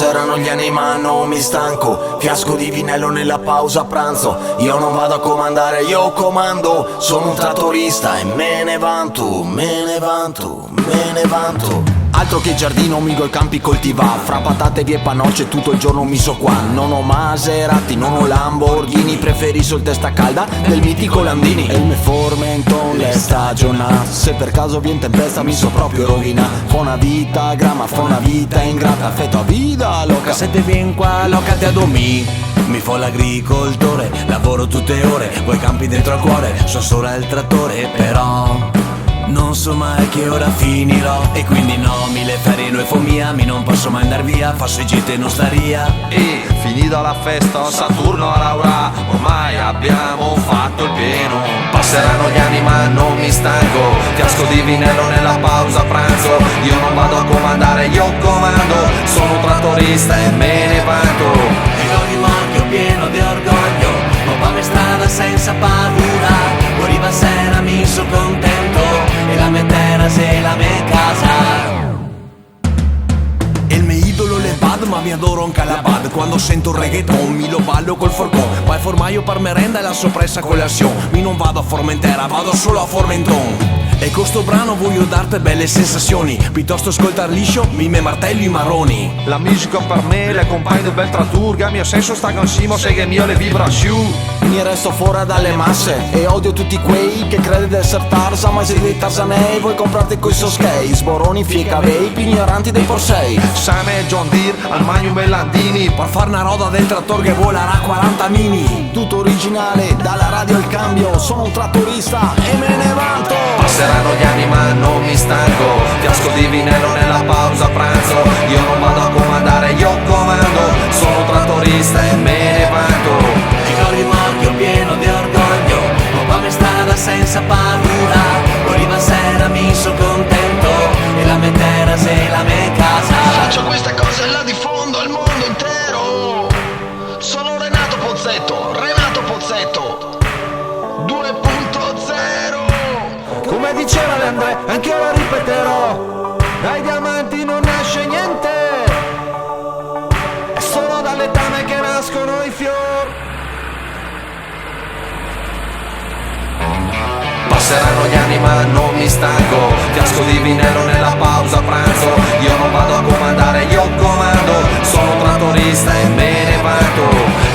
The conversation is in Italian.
Passeranno gli anni ma non mi stanco, fiasco di vinello nella pausa pranzo. Io non vado a comandare, io comando. Sono un trattorista e me ne vanto, me ne vanto, me ne vanto. Altro che giardino, migo i campi coltiva. Fra patate vie panocce tutto il giorno miso qua. Non ho Maserati, non ho Lamborghini, preferisco il testa calda del mitico Landini. E il me Formenton le stagiona, se per caso viene tempesta mi so proprio rovina. Fa una vita grama, fa una vita ingrata, fetto a vida loca. Se te vien qua, loca te adomì. Mi fa l'agricoltore, lavoro tutte ore, vuoi campi dentro al cuore, so solo il trattore, però non so mai che ora finirò. E quindi no, mi le ferie noi fomia, mi non posso mai andar via, faccio i gite e non staria. E finita la festa, Saturno a Laura, ormai abbiamo fatto il pieno. Passeranno gli anni ma non mi stanco, fiasco di vinello nella pausa pranzo. Io non vado a comandare, io comando, sono un trattorista e me ne vanto. E ho rimorchio pieno di orgoglio, ho per strada senza paura. Arriva sera mi so contento, e la mia terra sei la mia casa. Il mio idolo le bad, ma mi adoro anche la bad. Quando sento il reggaeton mi lo ballo col forcon. Poi formaio per merenda e la soppressa colazione. Mi non vado a Formentera, vado solo a Formenton. E con sto brano voglio darti belle sensazioni, piuttosto ascoltar liscio, mi me martelli i marroni. La musica per me, le compagne di bel traturga, mio senso sta consimo, sei che mio le vibrazioni. Mi resto fuori dalle masse e odio tutti quei che crede di essere Tarzan, ma sei dei Tarzanei, vuoi comprarti coi soskei, sboroni, fiecavei, più ignoranti dei Porsei. Same John Deere, al Magnum Bellandini, per far una roda del trattore che volerà 40 mini. Tutto originale, dalla radio al cambio, sono un trattorista e me ne vanto. Passeranno gli anni ma non mi stanco, fiasco di vinello nella pausa pranzo. Io non vado a comandare, io comando, sono un trattorista e me ne vanto. E ho rimorchio pieno di orgoglio, ho per strada senza paura. Arriva sera mi so contento, e la mia terra sei la mia casa. Faccio queste cose e la diffondo al mondo intero. Sono Renato Pozzetto, Renato Pozzetto 2.0. Come diceva l'Andrea, anche io lo ripeterò, dai diamanti non nasce niente, è solo dalle tame che nascono i fiori. Passeranno gli anni ma non mi stanco, fiasco di vinello nella pausa pranzo. Io non vado a comandare, io comando, sono un trattorista e me ne vanto.